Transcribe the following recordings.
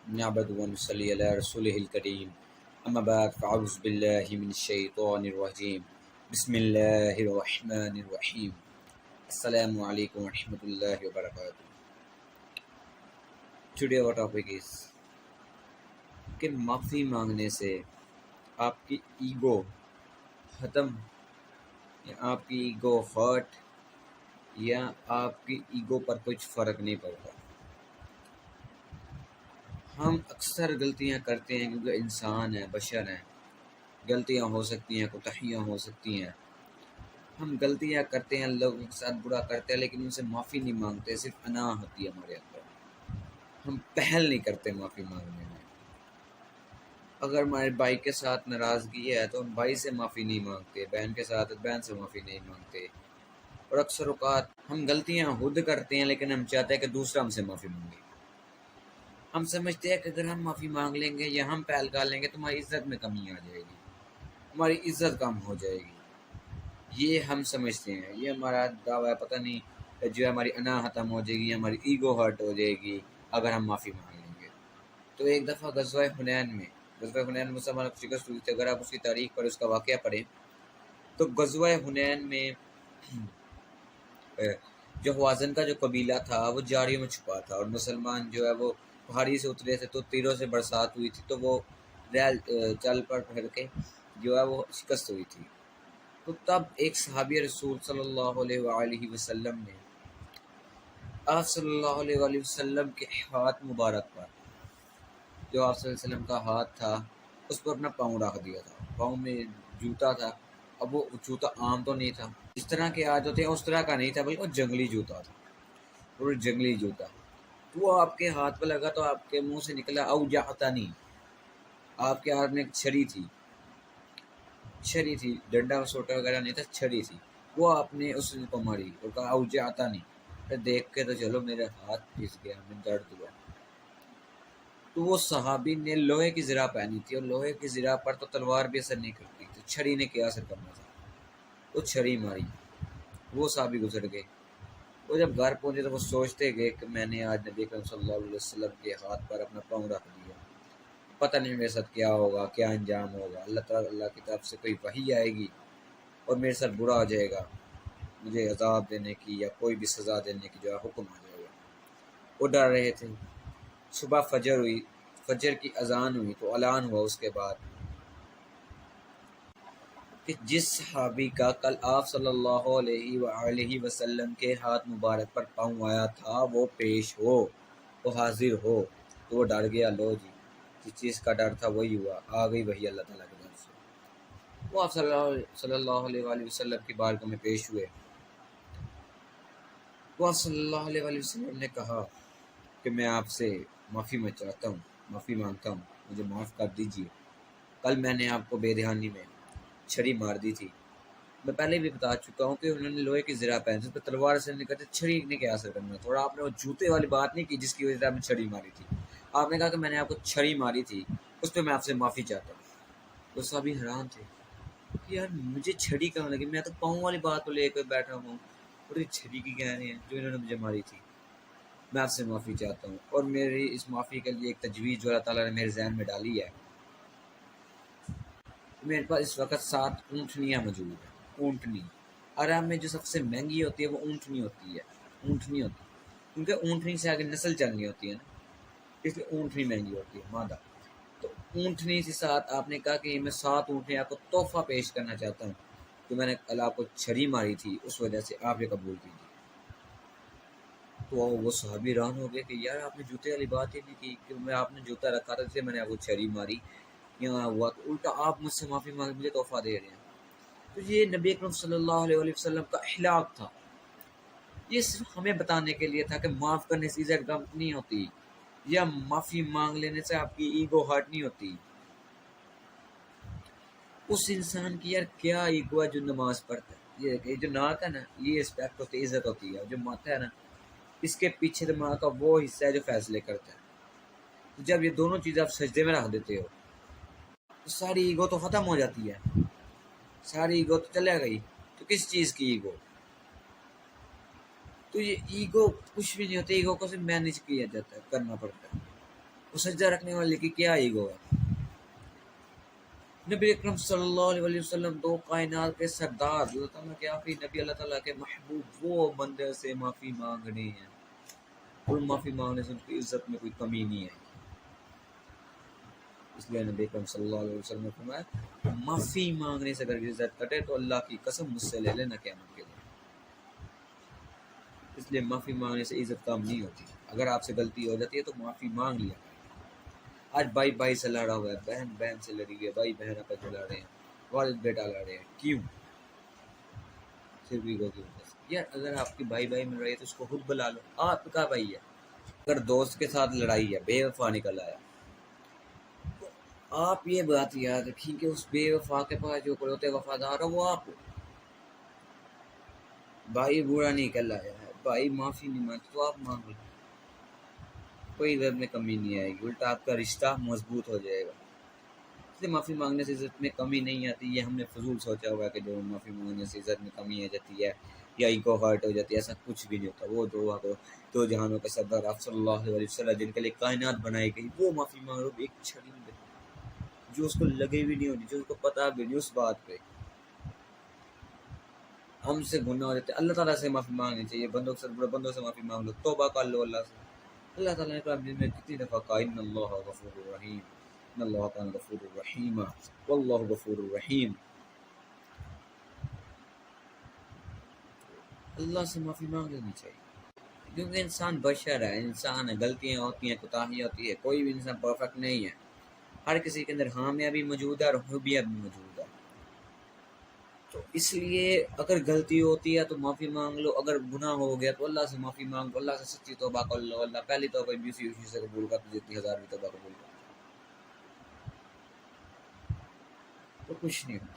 نعبد ونصلي على رسوله الكريم أما بعد فأعوذ بالله من الشيطان الرجيم بسم الله الرحمن الرحیم السلام علیکم ورحمۃ اللہ وبرکاتہ. ٹوڈے our topic is کہ معافی مانگنے سے آپ کی ایگو ختم یا آپ کی ایگو ہرٹ یا آپ کی ایگو پر کچھ فرق نہیں پڑتا. ہم اکثر غلطیاں کرتے ہیں کیونکہ انسان ہیں، بشر ہیں، غلطیاں ہو سکتی ہیں، کوتاہیاں ہو سکتی ہیں. ہم غلطیاں کرتے ہیں، لوگوں کے ساتھ برا کرتے ہیں، لیکن ان سے معافی نہیں مانگتے. صرف انا ہوتی ہے ہمارے اندر، ہم پہل نہیں کرتے معافی مانگنے میں. اگر ہمارے بھائی کے ساتھ ناراضگی ہے تو ہم بھائی سے معافی نہیں مانگتے، بہن کے ساتھ بہن سے معافی نہیں مانگتے. اور اکثر اوقات ہم غلطیاں خود کرتے ہیں لیکن ہم چاہتے ہیں کہ دوسرا ہم سے معافی مانگے. ہم سمجھتے ہیں کہ اگر ہم معافی مانگ لیں گے یا ہم پہل کر لیں گے تو ہماری عزت میں کمی آ جائے گی، ہماری عزت کم ہو جائے گی. یہ ہم سمجھتے ہیں، یہ ہمارا دعویٰ ہے. پتہ نہیں جو ہے ہماری انا ختم ہو جائے گی، ہماری ایگو ہرٹ ہو جائے گی اگر ہم معافی مانگ لیں گے. تو ایک دفعہ غزوہ حنین میں مسلمانوں کو شکست ہوئی تھی. اگر آپ اس کی تاریخ پر اس کا واقعہ پڑھیں تو غزوہ حنین میں جو حوازن کا جو قبیلہ تھا وہ جاڑیوں میں چھپا تھا، اور مسلمان جو ہے وہ پہاڑی سے اترے تھے تو تیروں سے برسات ہوئی تھی، تو وہ ریل چل پھر کے جو ہے وہ شکست ہوئی تھی. تو تب ایک صحابی رسول صلی اللہ علیہ وآلہ وسلم نے آپ صلی اللہ علیہ وآلہ وسلم کے ہاتھ مبارک پر، جو آپ صلی اللہ علیہ وسلم کا ہاتھ تھا، اس پر اپنا پاؤں رکھ دیا تھا. پاؤں میں جوتا تھا. اب وہ جوتا عام تو نہیں تھا، اس طرح کے آج ہوتے ہیں اس طرح کا نہیں تھا، بلکہ وہ جنگلی جوتا تھا، اور جنگلی جوتا. تو وہ آپ کے ہاتھ پہ لگا تو آپ کے منہ سے نکلا او جاتا نہیں. آپ کے ہاتھ میں ایک چھری تھی، ڈنڈا سوٹا وغیرہ نہیں تھا، چھری تھی. وہ آپ نے اس کو ماری اور کہا او جاتا نہیں. پھر دیکھ کے تو چلو میرے ہاتھ پھس گیا، میں درد ہوا. تو وہ صحابی نے لوہے کی زرہ پہنی تھی، اور لوہے کی زرہ پر تو تلوار بھی اثر نہیں کرتی، تو چھری نے کیا اثر کرنا تھا. وہ چھری ماری، وہ صحابی گزر گئے. وہ جب گھر پہنچے تو وہ سوچتے گئے کہ میں نے آج نبی کریم صلی اللہ علیہ وسلم کے ہاتھ پر اپنا پاؤں رکھ دیا، پتہ نہیں میرے ساتھ کیا ہوگا، کیا انجام ہوگا. اللہ کی طرف سے کوئی وحی آئے گی اور میرے ساتھ برا ہو جائے گا، مجھے عذاب دینے کی یا کوئی بھی سزا دینے کی جو ہے حکم آ جائے گا. وہ ڈر رہے تھے. صبح فجر ہوئی، فجر کی اذان ہوئی تو اعلان ہوا اس کے بعد کہ جس صحابی کا کل آپ صلی اللہ علیہ وآلہ وسلم کے ہاتھ مبارک پر پاؤں آیا تھا وہ پیش ہو، وہ حاضر ہو. تو وہ ڈر گیا. لو جی، جس چیز کا ڈر تھا وہی ہوا، آ گئی وہی اللہ تعالیٰ کی طرف سے. وہ آپ صلی اللہ علیہ وآلہ وسلم کی بارگاہ میں پیش ہوئے. وہ آپ صلی اللہ علیہ وآلہ وسلم نے کہا کہ میں آپ سے معافی میں چاہتا ہوں، معافی مانگتا ہوں، مجھے معاف کر دیجیے. کل میں نے آپ کو بے دہانی میں چھری مار دی تھی. میں پہلے بھی بتا چکا ہوں کہ انہوں نے لوہے کی زرہ پہنی تھی، اس پہ تلوار سے نہیں کرتے، چھری نے کیا اثر کرنا تھا. اور آپ نے وہ جوتے والی بات نہیں کی جس کی وجہ سے آپ نے چھری ماری تھی. آپ نے کہا کہ میں نے آپ کو چھری ماری تھی، اس پہ میں آپ سے معافی چاہتا ہوں. وہ سبھی حیران تھے کہ یار مجھے چھری کہاں لگی، میں تو پاؤں والی بات کو لے کر بیٹھا ہوں، اور یہ چھری کی کہہ رہے ہیں جو انہوں نے مجھے ماری تھی. میں آپ سے معافی چاہتا ہوں، اور میری اس معافی کے لیے ایک تجویز جو اللہ تعالیٰ نے میرے ذہن میں ڈالی ہے. میرے پاس اس وقت 7 اونٹنیاں موجود ہیں. اونٹنی عرب میں جو سب سے مہنگی ہوتی ہے وہ اونٹنی ہوتی ہے، اونٹنی ہوتی ہے کیونکہ اونٹنی سے آگے نسل چلنی ہوتی ہے نا، اس لیے اونٹنی مہنگی ہوتی ہے، مادہ. تو اونٹنی کے ساتھ آپ نے کہا کہ میں 7 اونٹنی آپ کو تحفہ پیش کرنا چاہتا ہوں، تو میں نے کل آپ کو چھری ماری تھی اس وجہ سے آپ یہ قبول کیجیے. تو وہ صحابی ران ہو گئے کہ یار آپ نے جوتے والی بات ہی نہیں کی، کہ میں آپ نے جوتا رکھا تھا اس لیے میں نے آپ کو چھری ماری. یہاں ہوا تو الٹا آپ مجھ سے معافی مانگ مجھے تحفہ دے رہے ہیں. تو یہ نبی اکرم صلی اللہ علیہ وسلم کا اخلاق تھا. یہ صرف ہمیں بتانے کے لیے تھا کہ معاف کرنے سے عزت کم نہیں ہوتی، یا معافی مانگ لینے سے آپ کی ایگو ہرٹ نہیں ہوتی. اس انسان کی یار کیا ایگو ہے جو نماز پڑھتا ہے. یہ جو ناک ہے نا، یہ رسپیکٹ ہوتی ہے، عزت ہوتی ہے. جو ماتھا ہے نا، اس کے پیچھے دماغ کا وہ حصہ ہے جو فیصلے کرتا ہے. تو جب یہ دونوں چیزیں آپ سجدے میں رکھ دیتے ہو تو ساری ایگو تو ختم ہو جاتی ہے، ساری ایگو تو چلے گئی. تو کس چیز کی ایگو؟ تو یہ ایگو کچھ بھی نہیں ہوتا. ایگو کو صرف مینیج کیا جاتا ہے، کرنا پڑتا ہے. وہ سجدہ رکھنے والے کی کیا ایگو ہے؟ نبی اکرم صلی اللہ علیہ وسلم دو کائنات کے سردار، اللہ تعالیٰ کے آخری نبی، اللہ تعالیٰ کے محبوب، وہ بندے سے معافی مانگ رہے ہیں اور معافی مانگنے سے ان کی عزت میں کوئی کمی نہیں ہے۔ اس لیے نبی اکرم صلی اللہ علیہ وسلم نے فرمایا معافی مانگنے سے اگر عزت کٹے تو اللہ کی قسم مجھ سے لے لینا قیامت کے دن۔ اس لیے معافی مانگنے سے عزت کم نہیں ہوتی۔ اگر آپ سے غلطی ہو جاتی ہے تو معافی مانگ لیا۔ آج بھائی بھائی سے لڑا ہوا ہے، بہن بہن سے لڑی ہوئی ہے، بھائی بہن آپس میں لڑ رہے ہیں، والد بیٹا لڑ رہے ہیں، کیوں؟ صرف ایگو کی وجہ سے۔ یار اگر آپ کی بھائی بھائی میں لڑائی ہے تو اس کو خود بلا لو، آپ کا بھائی ہے۔ اگر دوست کے ساتھ لڑائی ہے، بے وفا نکل آیا، تو آپ یہ بات یاد رکھیں کہ اس بے وفا کے پاس جو کروتے وفادار ہو وہ آپ ہو۔ بھائی برا نہیں کہلایا ہے، بھائی معافی نہیں مانگتا تو آپ مانگ لو، کوئی عزت میں کمی نہیں آئے گی، الٹا آپ کا رشتہ مضبوط ہو جائے گا۔ اس لیے معافی مانگنے سے عزت میں کمی نہیں آتی، یہ ہم نے فضول سوچا ہوا ہے کہ جو معافی مانگنے سے عزت میں کمی آ جاتی ہے یا ایگو ہرٹ ہو جاتی ہے، ایسا کچھ بھی نہیں ہوتا۔ وہ دو جہانوں کے سردار آپ صلی اللہ علیہ وسلم جن کے لیے کائنات بنائی گئی، وہ معافی مانگ رہے ایک چھرینده جو اس کو لگے بھی نہیں ہونی، جو اس کو پتا بھی نہیں اس بات پہ۔ ہم سے گناہ ہو جاتے ہیں، اللہ تعالیٰ سے معافی مانگنی چاہیے، بندوں سے معافی مانگ لو، توبہ کر لو اللہ سے۔ اللہ تعالیٰ نے قرآن میں کتنی دفعہ کہا ان اللہ غفور الرحیم، ان اللہ کان غفور الرحیم واللہ غفور الرحیم۔ اللہ سے معافی مانگ لینی چاہیے، کیونکہ انسان بشر ہے، انسان ہے، غلطیاں ہوتی ہیں، کوتاہیاں ہوتی ہے، کوئی بھی انسان پرفیکٹ نہیں ہے، ہر کسی کے اندر خامیاں بھی موجود ہے اور خوبیاں بھی موجود ہے۔ تو اس لیے اگر غلطی ہوتی ہے تو معافی مانگ لو، اگر گناہ ہو گیا تو اللہ سے معافی مانگ لو، اللہ سے سچی توبہ کر لو، اللہ پہلی توبہ بھی اسی سے قبول کر، جتنی 1000 بھی توبہ قبول کر، تو کچھ نہیں ہوتا۔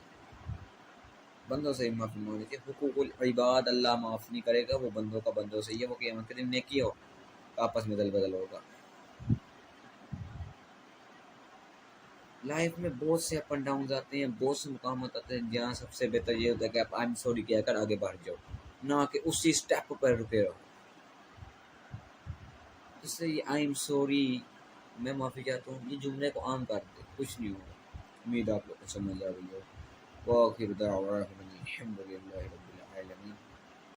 بندوں سے معافی مانگنی چاہیے، حقوق العباد اللہ معاف نہیں کرے گا، وہ بندوں کا بندوں سے ہی ہے، وہ قیامت کے دن نیکی ہو آپس میں دل بدل ہوگا۔ لائف میں بہت سے اپ اینڈ ڈاؤنز آتے ہیں، بہت سے مقامات آتے ہیں جہاں سب سے بہتر یہ ہوتا ہے کہ آپ آئی ایم سوری کہہ کر آگے بڑھ جاؤ، نہ کہ اسی اسٹیپ پر رکے رہو۔ اس سے یہ آئی ایم سوری، میں معافی چاہتا ہوں، یہ جملے کو عام کر دے، کچھ نہیں ہوگا۔ امید آپ لوگ کو سمجھ آ رہی ہو۔ وآخر دعواہم الحمد للہ رب